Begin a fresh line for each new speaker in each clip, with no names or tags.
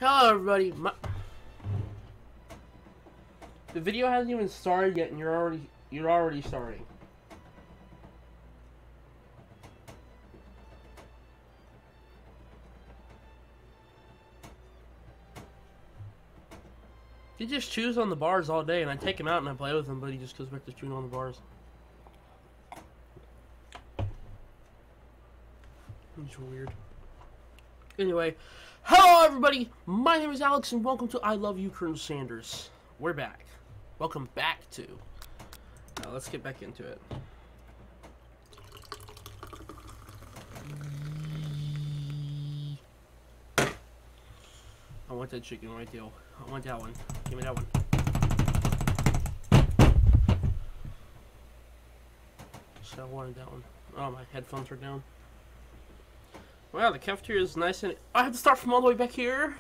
Hello everybody. The video hasn't even started yet and you're already starting. He just chews on the bars all day and I take him out and I play with him, but he just goes back to chewing on the bars. It's weird. Anyway, hello everybody, my name is Alex and welcome to I Love You, Colonel Sanders. We're back. Welcome back to. Now let's get back into it. I want that chicken right there. I want that one. Give me that one. So I wanted that one. Oh, my headphones are down. Wow, the cafeteria is nice and... I have to start from all the way back here?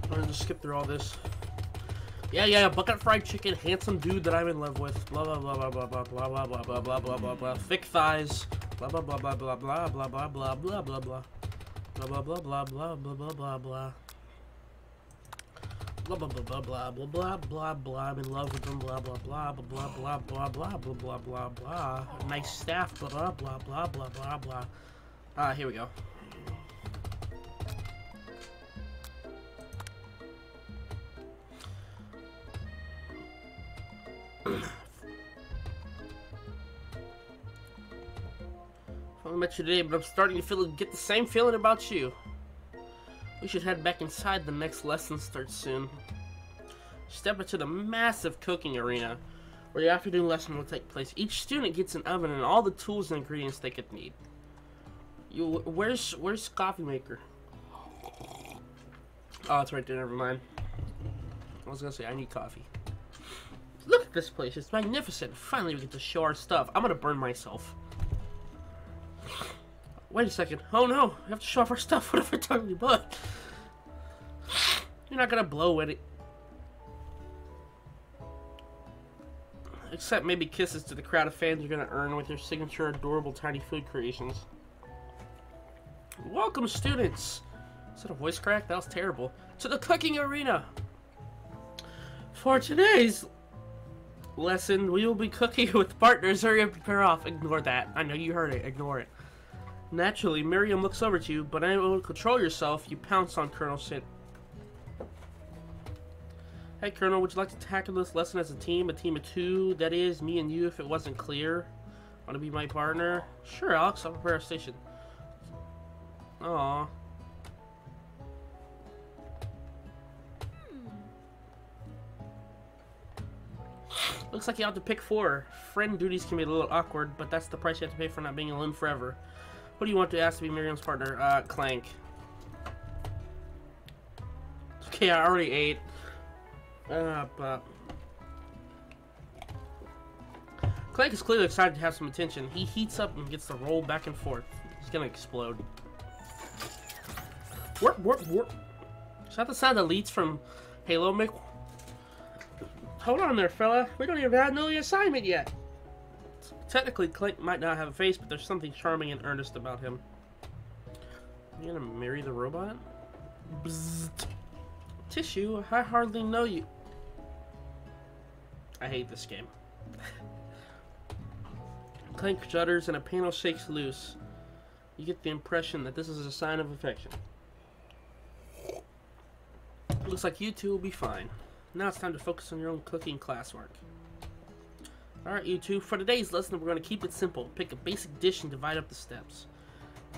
I'm gonna just skip through all this. Yeah, bucket fried chicken, handsome dude that I'm in love with. Blah blah blah blah blah blah blah blah blah blah blah blah blah blah. Thick thighs. Blah blah blah blah blah blah blah blah blah blah blah blah. Blah blah blah blah blah blah blah blah blah. Blah blah blah blah blah blah blah blah blah. I'm in love with them. Blah blah blah blah blah blah blah blah blah blah blah. Nice staff. Blah blah blah blah blah blah blah. Ah, here we go. I met you today, but I'm starting to get the same feeling about you. We should head back inside. The next lesson starts soon. Step into the massive cooking arena, where your afternoon lesson will take place. Each student gets an oven and all the tools and ingredients they could need. Where's the coffee maker? Oh, it's right there. Never mind. I was gonna say I need coffee. Look at this place. It's magnificent. Finally, we get to show our stuff. I'm gonna burn myself. Wait a second. Oh no, we have to show off our stuff. What if I talk to your butt? You're not gonna blow at it. Except maybe kisses to the crowd of fans you're gonna earn with your signature adorable tiny food creations. Welcome, students! Is that a voice crack? That was terrible. To the cooking arena! For today's lesson, we will be cooking with partners. Hurry up and prepare off. Ignore that. I know you heard it. Ignore it. Naturally, Miriam looks over to you, but unable to control yourself, you pounce on Colonel Sid. Hey, Colonel, would you like to tackle this lesson as a team of 2? That is, me and you, if it wasn't clear. Want to be my partner? Sure, Alex, I'll prepare a station. Aww. Looks like you have to pick 4. Friend duties can be a little awkward, but that's the price you have to pay for not being alone forever. Who do you want to ask to be Miriam's partner? Clank. Okay, I already ate. But... Clank is clearly excited to have some attention. He heats up and gets to roll back and forth. He's gonna explode. Warp, warp, warp. Is that the sound that leads from Halo, Mick? Hold on there, fella. We don't even have the assignment yet. Technically, Clank might not have a face, but there's something charming and earnest about him. You gonna marry the robot? Bzzzt. Tissue, I hardly know you. I hate this game. Clank judders and a panel shakes loose. You get the impression that this is a sign of affection. Looks like you two will be fine. Now it's time to focus on your own cooking classwork. Alright, you two, for today's lesson we're going to keep it simple. Pick a basic dish and divide up the steps.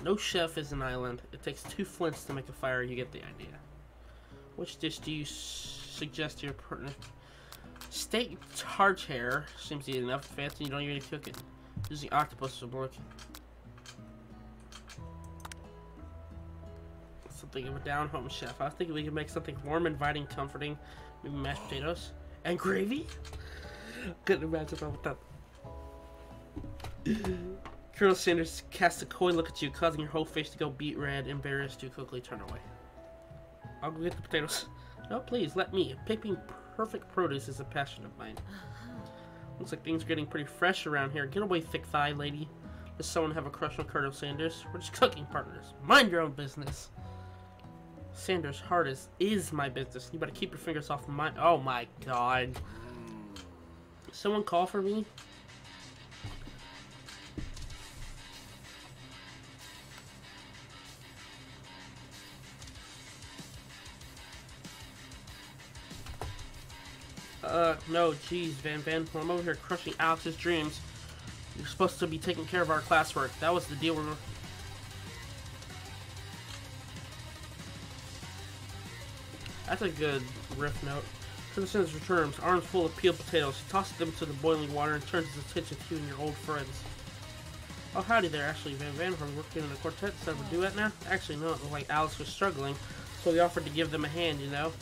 No chef is an island. It takes 2 flints to make a fire. You get the idea. Which dish do you suggest to your partner? Steak tartare seems easy enough. Fancy, you don't even cook it. Using octopus will work. Something of a down-home chef. I was thinking we could make something warm, inviting, comforting. Maybe mashed potatoes and gravy. Couldn't imagine about that. Colonel Sanders casts a coy look at you, causing your whole face to go beet red. Embarrassed, you quickly turn away. I'll go get the potatoes. No, please, let me. Picking perfect produce is a passion of mine. Looks like things are getting pretty fresh around here. Get away, thick thigh lady. Does someone have a crush on Colonel Sanders? We're just cooking partners. Mind your own business. Sanders' heart is my business. You better keep your fingers off mine. Oh my god. Someone call for me? No, geez, Van. I'm over here crushing Alex's dreams. You're supposed to be taking care of our classwork. That was the deal we were... That's a good riff note. Colonel Sanders returns, arms full of peeled potatoes. He tosses them into the boiling water and turns his attention to you and your old friends. Oh, howdy there, Ashley Van. From working in a quartet instead of a duet now? Actually, no, it was like Alex was struggling, so we offered to give them a hand, you know?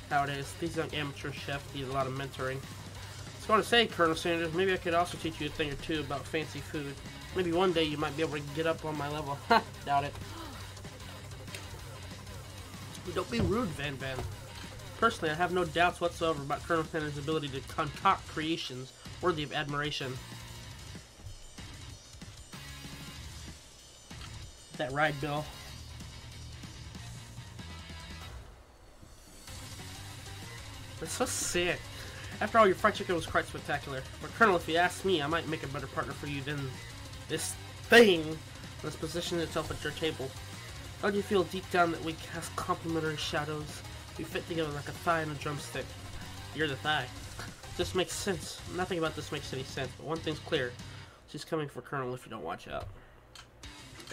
How it is. These young amateur chefs need a lot of mentoring. I was going to say, Colonel Sanders, maybe I could also teach you a thing or two about fancy food. Maybe one day you might be able to get up on my level. Ha! Doubt it. Don't be rude, Van. Personally, I have no doubts whatsoever about Colonel Sanders' ability to concoct creations worthy of admiration. That right, Bill? It's so sick. After all, your fried chicken was quite spectacular. But Colonel, if you ask me, I might make a better partner for you than this thing that's positioned itself at your table. How do you feel deep down that we cast complementary shadows? We fit together like a thigh and a drumstick. You're the thigh. This makes sense. Nothing about this makes any sense, but one thing's clear. She's coming for Colonel if you don't watch out.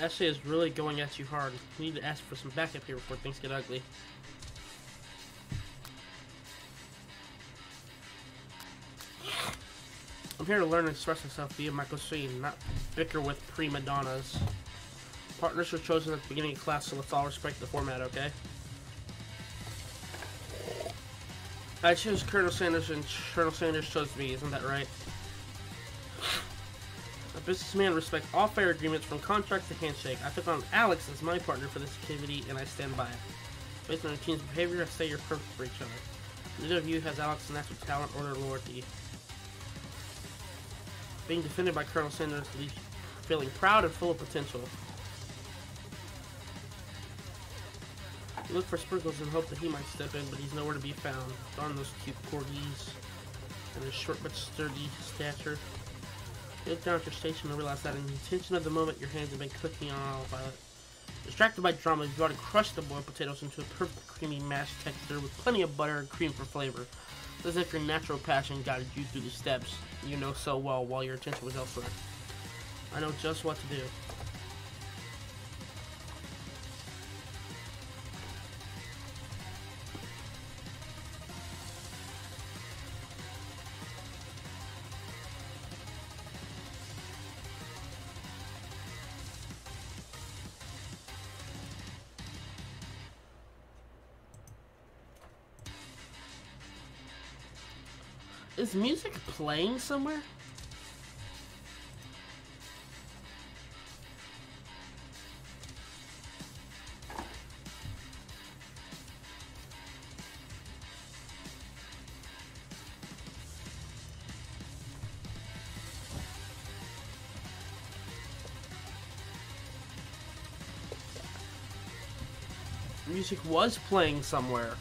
Ashley is really going at you hard. We need to ask for some backup here before things get ugly. I'm here to learn and express myself via my cuisine, not bicker with prima donnas. Partners were chosen at the beginning of class, so let's all respect the format, okay? I chose Colonel Sanders and Colonel Sanders chose me, isn't that right? A businessman respects all fair agreements from contract to handshake. I took on Alex as my partner for this activity and I stand by it. Based on our team's behavior, I say you're perfect for each other. Neither of you has Alex's natural talent or their loyalty. Being defended by Colonel Sanders leaves you feeling proud and full of potential. You look for Sprinkles and hope that he might step in, but he's nowhere to be found. Darn those cute corgis and his short but sturdy stature. You look down at your station and realize that in the intention of the moment, your hands have been cooking on autopilot. Distracted by drama, you've already crushed the boiled potatoes into a perfect creamy mashed texture with plenty of butter and cream for flavor. It's as if your natural passion guided you through the steps you know so well while your attention was elsewhere. I know just what to do. Is music playing somewhere? Music was playing somewhere.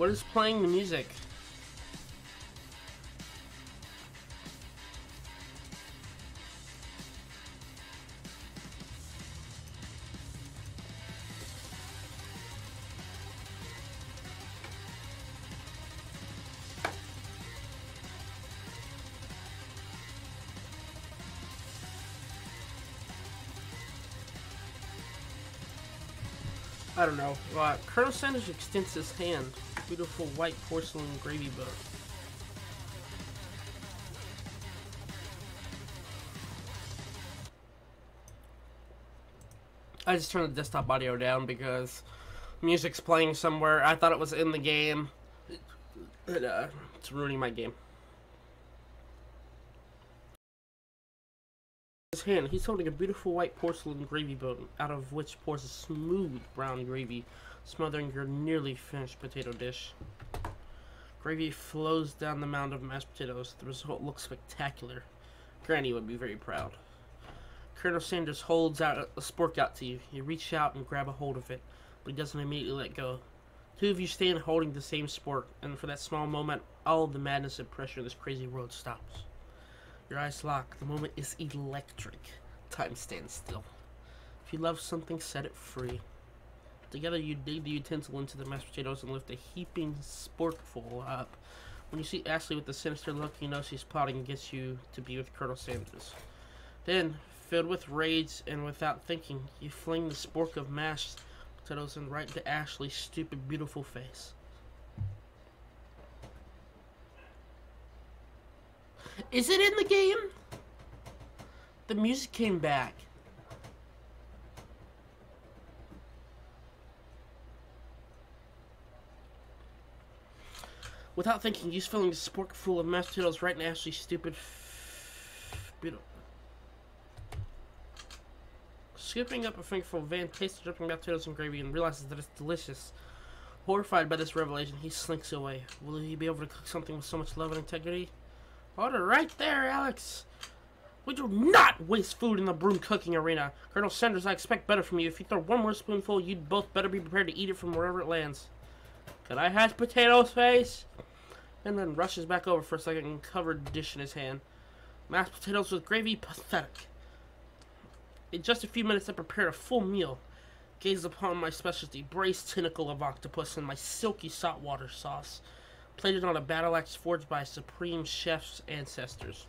What is playing the music? I don't know. Colonel Sanders extends his hand. Beautiful white porcelain gravy boat. I just turned the desktop audio down because music's playing somewhere. I thought it was in the game. It's ruining my game. His hand, he's holding a beautiful white porcelain gravy boat, out of which pours a smooth brown gravy, smothering your nearly finished potato dish. Gravy flows down the mound of mashed potatoes. The result looks spectacular. Granny would be very proud. Colonel Sanders holds out a spork out to you. You reach out and grab a hold of it, but he doesn't immediately let go. Two of you stand holding the same spork, and for that small moment, all of the madness and pressure of this crazy world stops. Your eyes lock. The moment is electric. Time stands still. If you love something, set it free. Together, you dig the utensil into the mashed potatoes and lift a heaping sporkful up. When you see Ashley with a sinister look, you know she's plotting against you to be with Colonel Sanders. Then, filled with rage and without thinking, you fling the spork of mashed potatoes and right into Ashley's stupid, beautiful face. Is it in the game? The music came back. Without thinking, he's filling a spork full of mashed potatoes right in Ashley's stupid beautiful. Scooping up a fingerful, Van tastes the dripping mashed potatoes and gravy and realizes that it's delicious. Horrified by this revelation, he slinks away. Will he be able to cook something with so much love and integrity? Hold it right there, Alex. We do not waste food in the broom cooking arena. Colonel Sanders, I expect better from you. If you throw one more spoonful, you'd both better be prepared to eat it from wherever it lands. Could I have potatoes, face? And then rushes back over for a second and covered the dish in his hand. Mashed potatoes with gravy, pathetic. In just a few minutes, I prepared a full meal. Gaze upon my specialty, braised tentacle of octopus and my silky saltwater sauce, plated on a battle axe forged by a supreme chef's ancestors.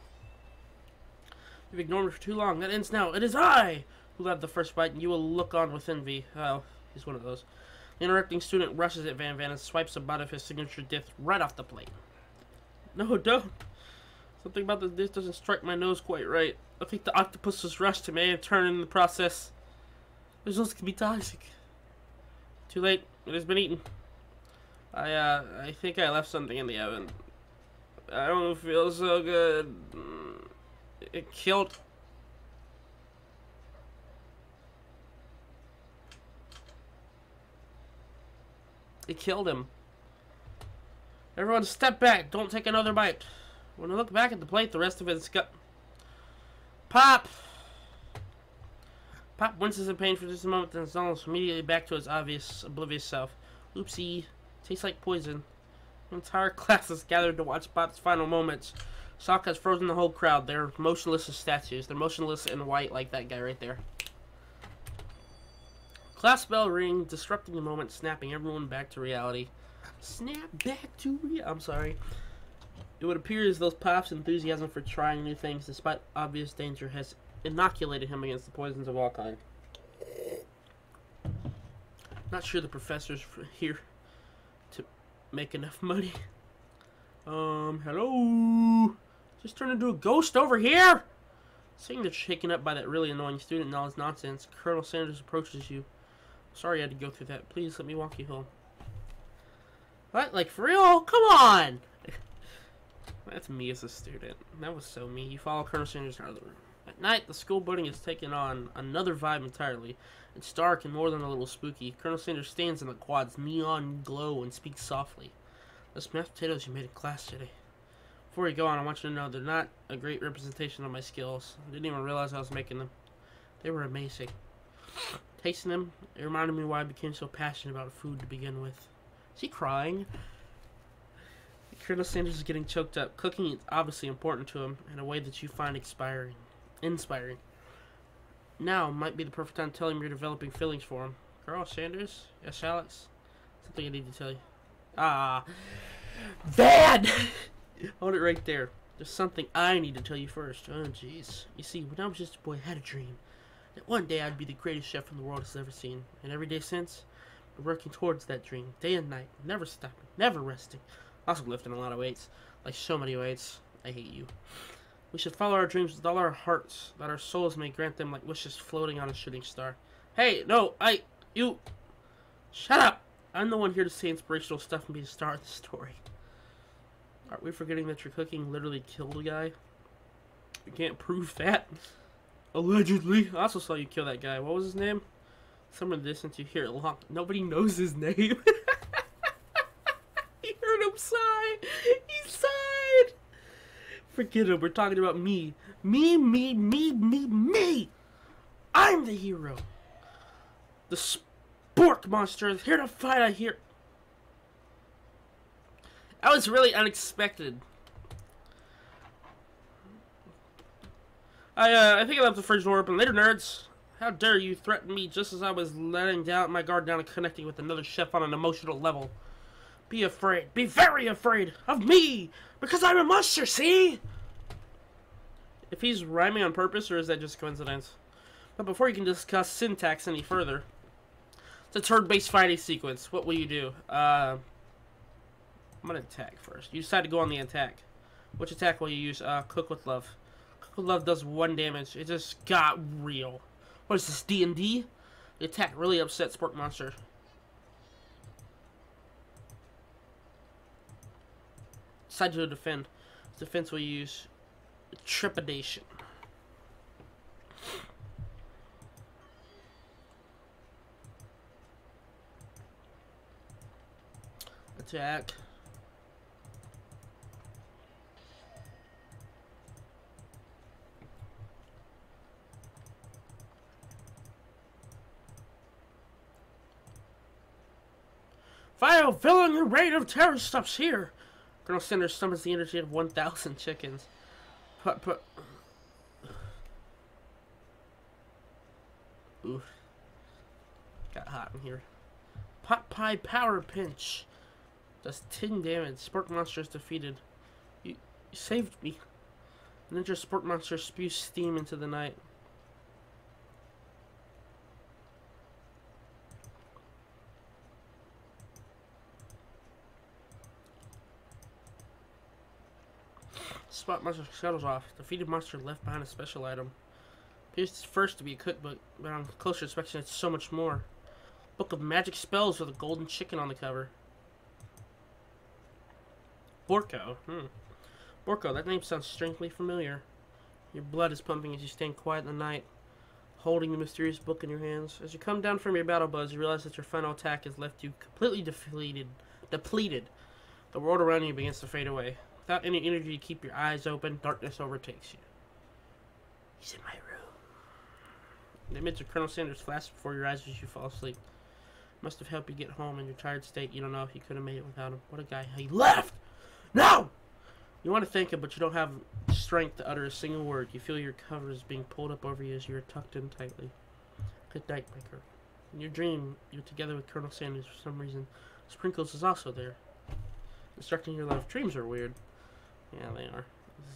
You've ignored me for too long. That ends now. It is I who have the first bite, and you will look on with envy. Oh, he's one of those. The interrupting student rushes at Van and swipes a bite of his signature dish right off the plate. No, don't. Something about this dish doesn't strike my nose quite right. I think the octopus was rushed and may have turned in the process. The results can be toxic. Too late. It has been eaten. I think I left something in the oven. I don't feel so good. It killed. It killed him. Everyone step back. Don't take another bite. When I look back at the plate, the rest of it is gut. Pop! Pop winces in pain for just a moment, then is almost immediately back to his obvious, oblivious self. Oopsie. Tastes like poison. The entire class is gathered to watch Pop's final moments. Shock has frozen the whole crowd. They're motionless as statues. They're motionless and white like that guy right there. Class bell ring, disrupting the moment, snapping everyone back to reality. Snap back to reality. I'm sorry. It would appear as though Pop's enthusiasm for trying new things, despite obvious danger, has inoculated him against the poisons of all kind. Not sure the professor's here to make enough money. Hello? Just turned into a ghost over here? Seeing they're shaken up by that really annoying student and all his nonsense, Colonel Sanders approaches you. Sorry I had to go through that. Please let me walk you home. What? Like, for real? Come on! That's me as a student. That was so me. You follow Colonel Sanders out of the room. At night, the school building has taken on another vibe entirely. It's dark and more than a little spooky. Colonel Sanders stands in the quad's neon glow and speaks softly. Those mashed potatoes you made in class today. Before we go on, I want you to know they're not a great representation of my skills. I didn't even realize I was making them. They were amazing. Tasting them, it reminded me why I became so passionate about food to begin with. Is he crying? Colonel Sanders is getting choked up. Cooking is obviously important to him in a way that you find inspiring. Now might be the perfect time to tell him you're developing feelings for him. Colonel Sanders? Yes, Alex? Something I need to tell you. Ah. Dad! Hold it right there. There's something I need to tell you first. Oh, jeez. You see, when I was just a boy, I had a dream that one day I'd be the greatest chef the world has ever seen. And every day since, I'm working towards that dream. Day and night. Never stopping. Never resting. Also lifting a lot of weights. Like so many weights. I hate you. We should follow our dreams with all our hearts, that our souls may grant them like wishes floating on a shooting star. Hey, no, you... Shut up! I'm the one here to say inspirational stuff and be the star of the story. Aren't we forgetting that your cooking literally killed a guy? You can't prove that. Allegedly. I also saw you kill that guy. What was his name? Somewhere in the distance you hear it long. Nobody knows his name. You heard him sigh. He sighed. Forget him. We're talking about me. Me. I'm the hero. The spork monster is here to fight. I hear. That was really unexpected. I think I left the fridge door open. Later, nerds. How dare you threaten me just as I was letting down my guard down and connecting with another chef on an emotional level. Be afraid. Be very afraid of me. Because I'm a monster, see? If he's rhyming on purpose, or is that just coincidence? But before you can discuss syntax any further, it's a turn-based fighting sequence. What will you do? I'm gonna attack first. You decide to go on the attack. Which attack will you use? Cook with Love. Cook with Love does 1 damage. It just got real. What is this, D&D? The attack really upset Spork Monster. Decide to defend. Defense will use Trepidation. Attack. File villain, your reign of terror stops here. Colonel Sanders summons the energy of 1,000 chickens. Oof. Got hot in here. Pot Pie Power Pinch. Does 10 damage. Spork Monster is defeated. You saved me. Ninja Spork Monster spews steam into the night. Spot Monster shuttles off. Defeated monster left behind a special item. Appears first to be a cookbook, but on closer inspection it's so much more. Book of magic spells with a golden chicken on the cover. Borko. Borko, that name sounds strangely familiar. Your blood is pumping as you stand quiet in the night, holding the mysterious book in your hands. As you come down from your battle buzz, you realize that your final attack has left you completely depleted. The world around you begins to fade away. Without any energy to keep your eyes open, darkness overtakes you. He's in my room. The image of Colonel Sanders flashes before your eyes as you fall asleep. Must have helped you get home in your tired state. You don't know if you could have made it without him. What a guy. He left! No! You want to thank him, but you don't have strength to utter a single word. You feel your covers being pulled up over you as you are tucked in tightly. Good night, my girl. In your dream, you're together with Colonel Sanders for some reason. Sprinkles is also there, instructing your life. Dreams are weird. Yeah, they are.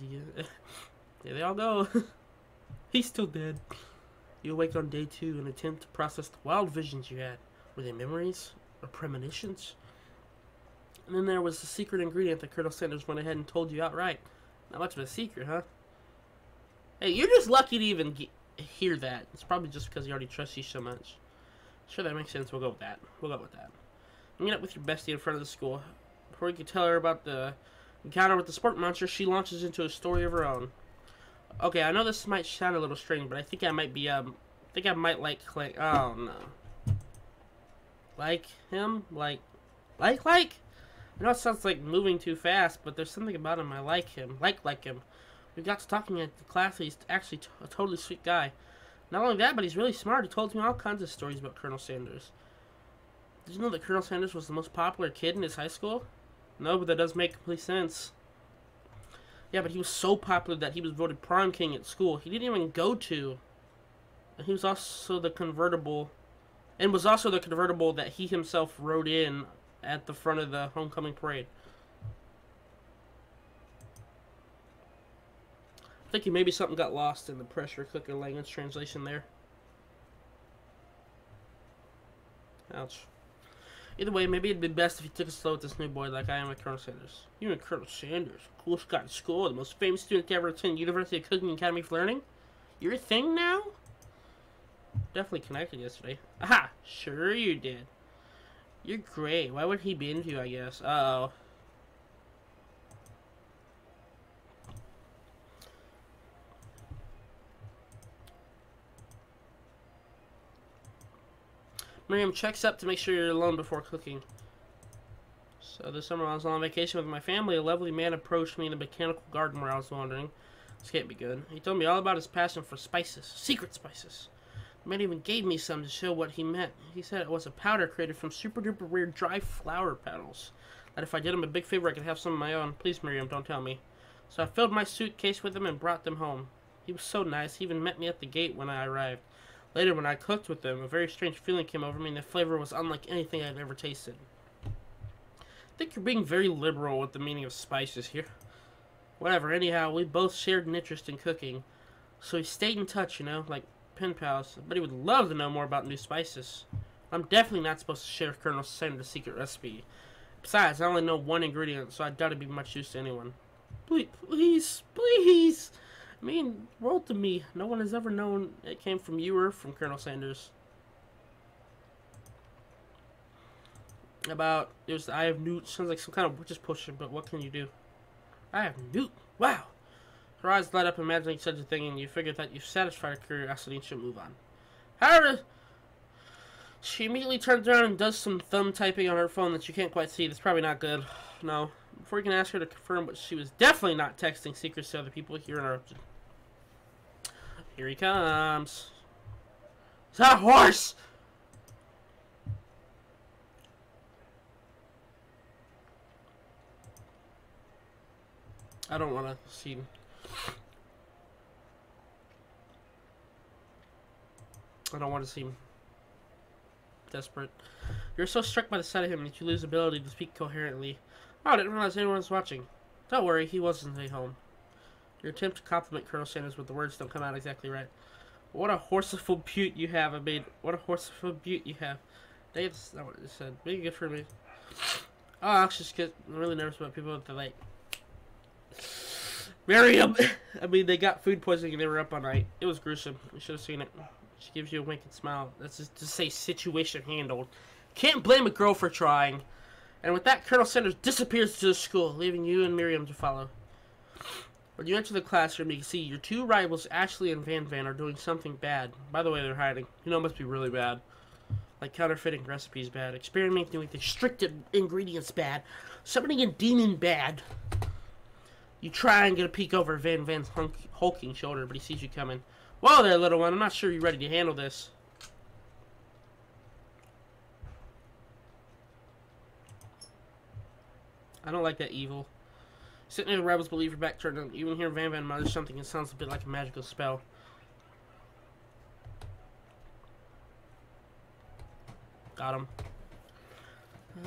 Yeah, they all go. He's still dead. You awake on day 2 and attempt to process the wild visions you had. Were they memories or premonitions? And then there was the secret ingredient that Colonel Sanders went ahead and told you outright. Not much of a secret, huh? Hey, you're just lucky to even hear that. It's probably just because he already trusts you so much. Sure, that makes sense. We'll go with that. Meet up with your bestie in front of the school. Before you can tell her about the encounter with the Spork Monster, she launches into a story of her own. Okay, I know this might sound a little strange, but I think I might be, I like Clay. Oh, no. Like him? Like? I know it sounds like moving too fast, but there's something about him I like him. Like him. We got to talking at the class, he's actually a totally sweet guy. Not only that, but he's really smart. He told me all kinds of stories about Colonel Sanders. Did you know that Colonel Sanders was the most popular kid in his high school? No, but that does make complete sense. Yeah, but he was so popular that he was voted prom king at school. He didn't even go to. And he was also the convertible. And was also the convertible that he himself rode in at the front of the homecoming parade. I think maybe something got lost in the pressure cooker language translation there. Ouch. Either way, maybe it'd be best if you took it slow with this new boy like I am with Colonel Sanders. You and Colonel Sanders, coolest guy in school, the most famous student to ever attend University of Cooking Academy for Learning. You're a thing now? Definitely connected yesterday. Aha! Sure you did. You're great. Why would he be into you, I guess? Uh-oh. Miriam checks up to make sure you're alone before cooking. So this summer I was on vacation with my family. A lovely man approached me in a botanical garden where I was wandering. This can't be good. He told me all about his passion for spices. Secret spices. The man even gave me some to show what he meant. He said it was a powder created from super duper rare dry flower petals. That if I did him a big favor I could have some of my own. Please, Miriam, don't tell me. So I filled my suitcase with them and brought them home. He was so nice. He even met me at the gate when I arrived. Later, when I cooked with them, a very strange feeling came over me, and the flavor was unlike anything I'd ever tasted. I think you're being very liberal with the meaning of spices here. Whatever, anyhow, we both shared an interest in cooking, so we stayed in touch, you know, like pen pals. But he would love to know more about new spices. I'm definitely not supposed to share Colonel Sanders' secret recipe. Besides, I only know one ingredient, so I doubt it'd be much use to anyone. Please, please! I mean, world to me. No one has ever known it came from you or from Colonel Sanders. About, it was the Eye of Newt. Sounds like some kind of witch's potion, but what can you do? Eye of Newt? Wow! Her eyes light up imagining such a thing, and you figure that you've satisfied her curiosity and should move on. However, she immediately turns around and does some thumb typing on her phone that you can't quite see. That's probably not good. No. Before you can ask her to confirm, but she was definitely not texting secrets to other people, you're interrupted. Here he comes. Is that a horse? I don't want to see. I don't want to seem desperate. You're so struck by the sight of him that you lose the ability to speak coherently. Oh, I didn't realize anyone was watching. Don't worry, he wasn't at home. Your attempt to compliment Colonel Sanders with the words don't come out exactly right. What a horseful beaut you have, I mean, what a horseful beaut you have. That's not what it said. Maybe good for me. Oh, I actually just get really nervous about people with the like. Miriam! I mean, they got food poisoning and they were up all night. It was gruesome. You should have seen it. She gives you a wink and smile. That's just to say situation handled. Can't blame a girl for trying. And with that, Colonel Sanders disappears to the school, leaving you and Miriam to follow. When you enter the classroom, you can see your two rivals, Ashley and Van Van, are doing something bad. By the way, they're hiding. You know it must be really bad. Like counterfeiting recipes bad. Experimenting with restricted ingredients bad. Summoning a demon bad. You try and get a peek over Van Van's hulking shoulder, but he sees you coming. Whoa there, little one. I'm not sure you're ready to handle this. I don't like that evil. Sitting near the rebels, believe your back turned on. You can hear Van Van mutter something. It sounds a bit like a magical spell. Got him.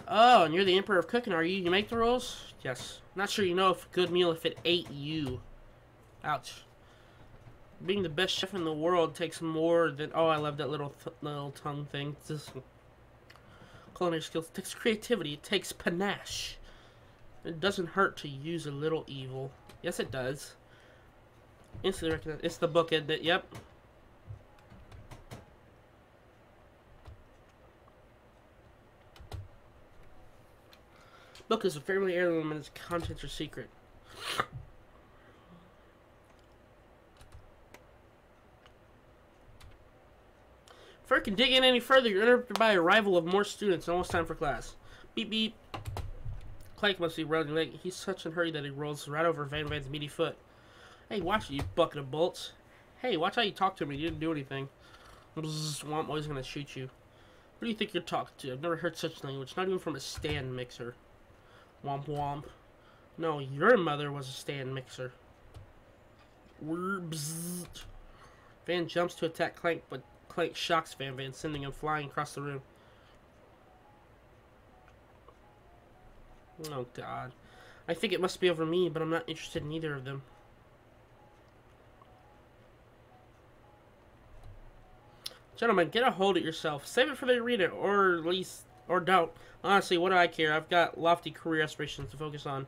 Oh, and you're the Emperor of Cooking, are you? You make the rules? Yes. Not sure you know if a good meal if it ate you. Ouch. Being the best chef in the world takes more than... Oh, I love that little tongue thing. It's just culinary skills. It takes creativity. It takes panache. It doesn't hurt to use a little evil. Yes, it does. Instantly recognize. It's the book, isn't it? Yep. Book is a family heirloom and its contents are secret. Before I can dig in any further, you're interrupted by arrival of more students. Almost time for class. Beep beep. Clank must be running late. He's such in a hurry that he rolls right over Van Van's meaty foot. Hey, watch it, you bucket of bolts. Hey, watch how you talk to me. You didn't do anything. Swamp always gonna shoot you. Who do you think you're talking to? I've never heard such language. Not even from a stand mixer. Womp womp. No, your mother was a stand mixer. Van jumps to attack Clank, but Clank shocks Van, sending him flying across the room. Oh, God. I think it must be over me, but I'm not interested in either of them. Gentlemen, get a hold of yourself. Save it for the arena, or at least, or don't. Honestly, what do I care? I've got lofty career aspirations to focus on.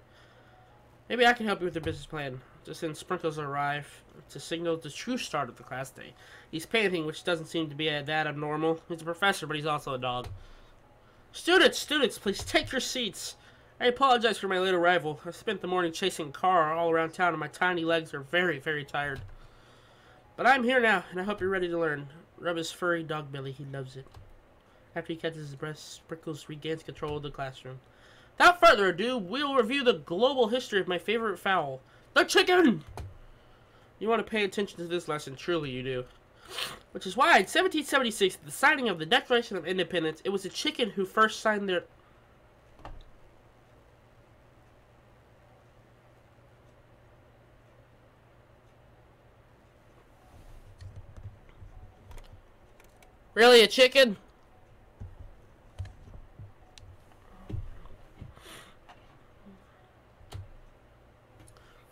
Maybe I can help you with your business plan. Just then, Sprinkles arrive to signal the true start of the class day. He's painting, which doesn't seem to be that abnormal. He's a professor, but he's also a dog. Students, please take your seats. I apologize for my late arrival. I spent the morning chasing a car all around town, and my tiny legs are very, very tired. But I'm here now, and I hope you're ready to learn. Rub his furry dog belly. He loves it. After he catches his breath, Sprinkles regains control of the classroom. Without further ado, we'll review the global history of my favorite fowl, the chicken! You want to pay attention to this lesson, truly you do. Which is why in 1776, the signing of the Declaration of Independence, it was the chicken who first signed their... Really, a chicken?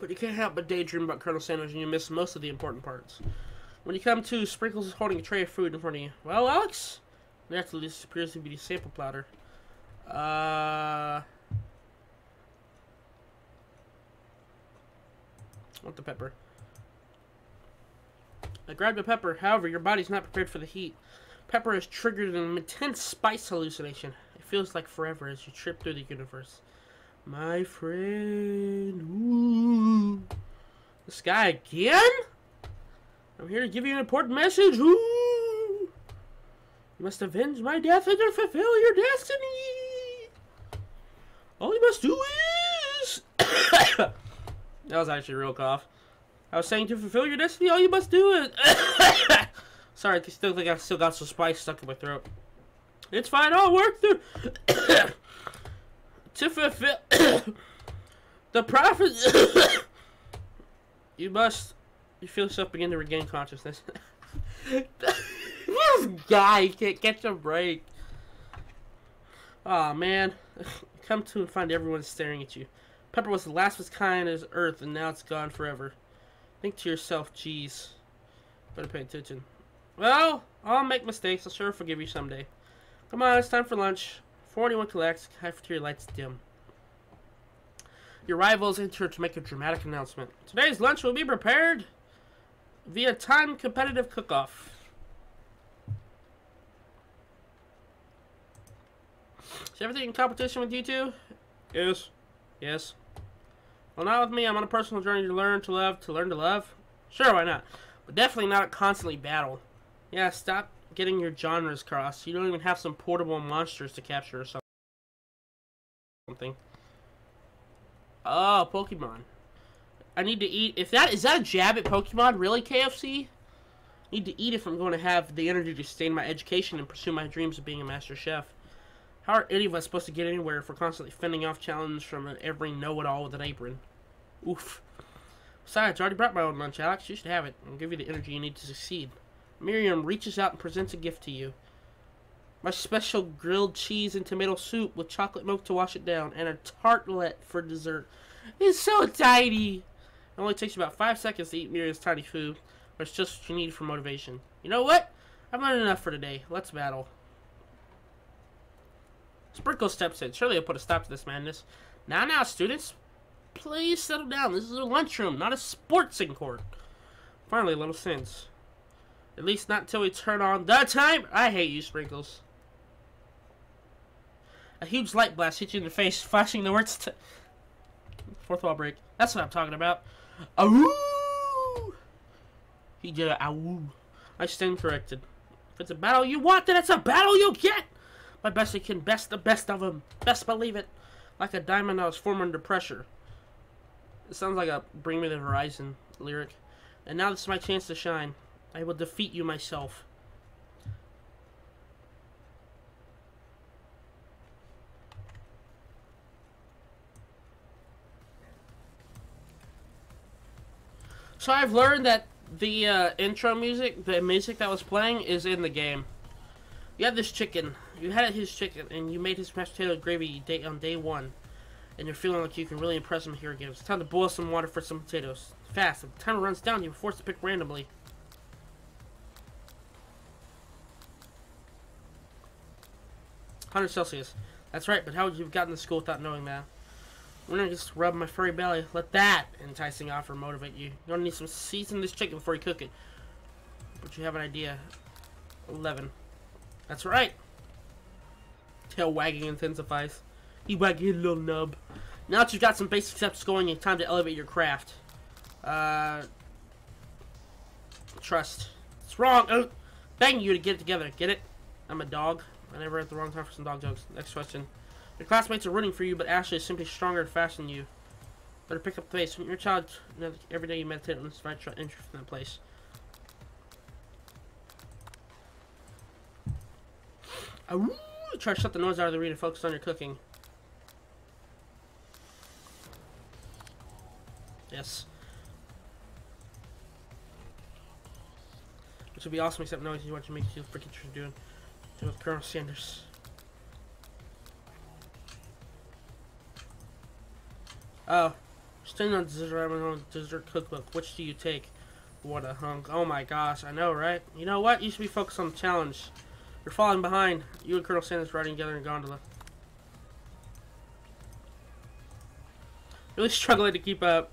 But you can't help but daydream about Colonel Sanders and you miss most of the important parts. When you come to, Sprinkles is holding a tray of food in front of you. Well, Alex? Naturally, this appears to be the sample platter. Want the pepper. I grabbed the pepper. However, your body's not prepared for the heat. Pepper has triggered an intense spice hallucination. It feels like forever as you trip through the universe. My friend. Ooh. This guy again? I'm here to give you an important message. Ooh. You must avenge my death and fulfill your destiny. All you must do is... That was actually a real cough. I was saying to fulfill your destiny, all you must do is... Sorry, I still think I still got some spice stuck in my throat. It's fine, I'll work through... To fulfill the prophet, you feel yourself begin to regain consciousness. This guy can't catch a break. Aw, man. Come to and find everyone staring at you. Pepper was the last of its kind as Earth, and now it's gone forever. Think to yourself, geez. Better pay attention. Well, I'll make mistakes. I'll sure forgive you someday. Come on, it's time for lunch. Before anyone collects, cafeteria lights dim. Your rivals enter to make a dramatic announcement. Today's lunch will be prepared via time competitive cook-off. Is everything in competition with you two? Yes. Yes. Well, not with me. I'm on a personal journey to learn to love. Sure, why not? But definitely not constantly battle. Yeah, stop getting your genres crossed. You don't even have some portable monsters to capture or something. Oh, Pokemon. I need to eat. Is that a jab at Pokemon? Really, KFC? Need to eat if I'm going to have the energy to sustain my education and pursue my dreams of being a master chef. How are any of us supposed to get anywhere if we're constantly fending off challenges from every know-it-all with an apron? Oof. Besides, I already brought my own lunch, Alex. You should have it. I'll give you the energy you need to succeed. Miriam reaches out and presents a gift to you. My special grilled cheese and tomato soup with chocolate milk to wash it down, and a tartlet for dessert. It's so tiny. It only takes about 5 seconds to eat Miriam's tiny food, but it's just what you need for motivation. You know what? I've learned enough for today. Let's battle. Sprinkle steps in. Surely I'll put a stop to this madness. Now, students. Please settle down. This is a lunchroom, not a sportsing court. Finally, a little sense. At least not until we turn on the timer. I hate you, Sprinkles. A huge light blast hits you in the face, flashing the words fourth wall break. That's what I'm talking about. Awoo! He did a awoo. I stand corrected. If it's a battle you want, then it's a battle you'll get! My best I can best the best of them. Best believe it. Like a diamond that was formed under pressure. It sounds like a Bring Me the Horizon lyric. And now this is my chance to shine. I will defeat you myself. So I've learned that the intro music, the music that was playing, is in the game. You have this chicken. You had his chicken, and you made his mashed potato gravy on day 1. And you're feeling like you can really impress him here again. It's time to boil some water for some potatoes. Fast. If the timer runs down, you're forced to pick randomly. $100 Celsius. That's right, but how would you have gotten to school without knowing that? I'm gonna just rub my furry belly. Let that enticing offer motivate you. You're gonna need some season this chicken before you cook it. But you have an idea. 11. That's right. Tail wagging intensifies. You wag your little nub. Now that you've got some basic steps going, it's time to elevate your craft. Trust. It's wrong. Oh, begging you to get it together. Get it? I'm a dog. I never had the wrong time for some dog jokes. Next question. Your classmates are rooting for you, but Ashley is simply stronger and faster than you. Better pick up the pace. When you're a child, every day you meditate on this right interest in that place. Try to shut the noise out of the read and focus on your cooking. Yes. Which would be awesome, except knowing what you make you freaking doing with Colonel Sanders. Oh, staying on dessert cookbook. Which do you take? What a hunk! Oh my gosh, I know, right? You know what? You should be focused on the challenge. You're falling behind. You and Colonel Sanders riding together in a gondola. Really struggling to keep up.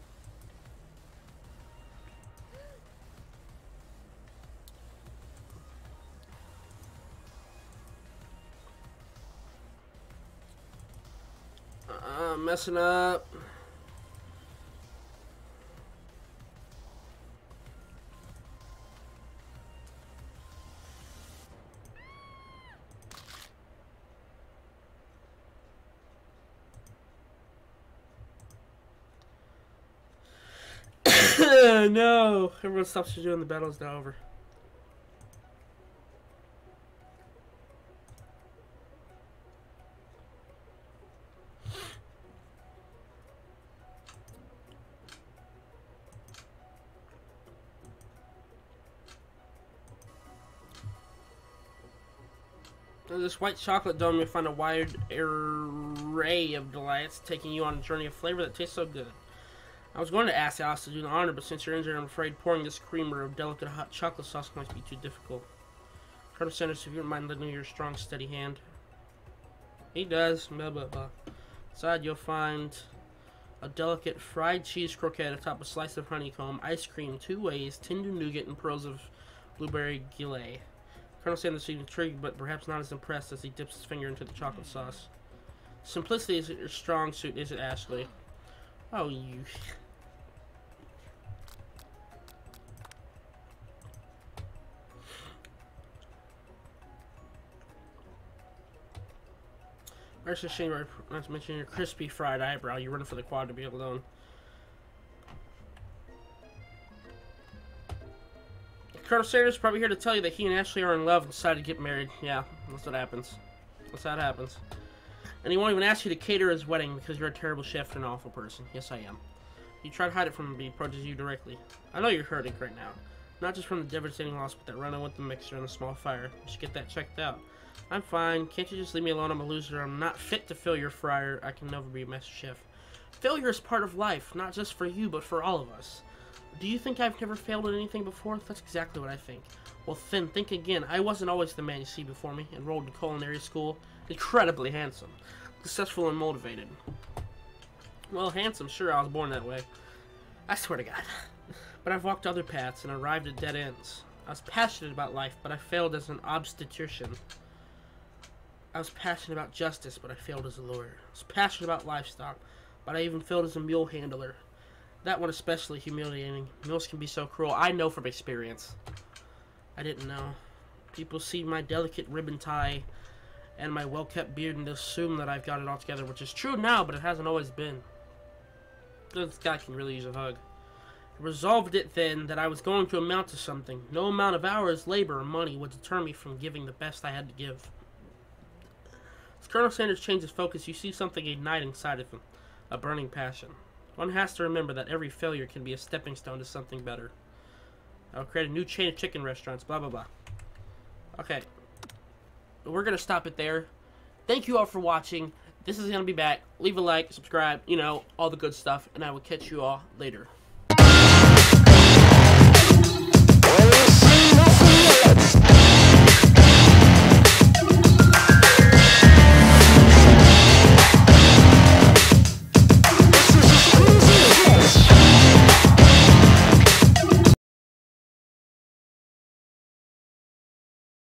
Messing up. No! Everyone stops doing the battle is now over. In this white chocolate dome, you'll find a wide array of delights, taking you on a journey of flavor that tastes so good. I was going to ask Alice to do the honor, but since you're injured, I'm afraid pouring this creamer of delicate hot chocolate sauce might be too difficult. Colonel Sanders, if you wouldn't mind lending me your strong, steady hand. He does. Blah, blah, blah. Inside, you'll find a delicate fried cheese croquette atop a slice of honeycomb, ice cream 2 ways, tender nougat, and pearls of blueberry gillet. Colonel Sanders seems intrigued, but perhaps not as impressed as he dips his finger into the chocolate sauce. Simplicity is your strong suit, is it, Ashley? Oh, you... It's a shame not to mention your crispy fried eyebrow. You're running for the quad to be alone. Colonel Sanders is probably here to tell you that he and Ashley are in love and decided to get married. Yeah, that's what happens. That's how it happens. And he won't even ask you to cater his wedding because you're a terrible chef and an awful person. Yes, I am. You try to hide it from him, but he approaches you directly. I know you're hurting right now. Not just from the devastating loss, but that run-in with the mixer and the small fire. You should get that checked out. I'm fine. Can't you just leave me alone? I'm a loser. I'm not fit to fill your fryer. I can never be a master chef. Failure is part of life, not just for you, but for all of us. Do you think I've never failed at anything before? That's exactly what I think. Well, Finn, think again. I wasn't always the man you see before me. Enrolled in culinary school. Incredibly handsome. Successful and motivated. Well, handsome. Sure, I was born that way. I swear to God. But I've walked other paths and arrived at dead ends. I was passionate about life, but I failed as an obstetrician. I was passionate about justice, but I failed as a lawyer. I was passionate about livestock, but I even failed as a mule handler. That one especially humiliating. Mules can be so cruel. I know from experience. I didn't know. People see my delicate ribbon tie and my well-kept beard and assume that I've got it all together, which is true now, but it hasn't always been. This guy can really use a hug. I resolved it then that I was going to amount to something. No amount of hours, labor, or money would deter me from giving the best I had to give. As Colonel Sanders changes focus, you see something ignite inside of him. A burning passion. One has to remember that every failure can be a stepping stone to something better. I'll create a new chain of chicken restaurants, blah, blah, blah. Okay. We're going to stop it there. Thank you all for watching. This is going to be back. Leave a like, subscribe, you know, all the good stuff. And I will catch you all later.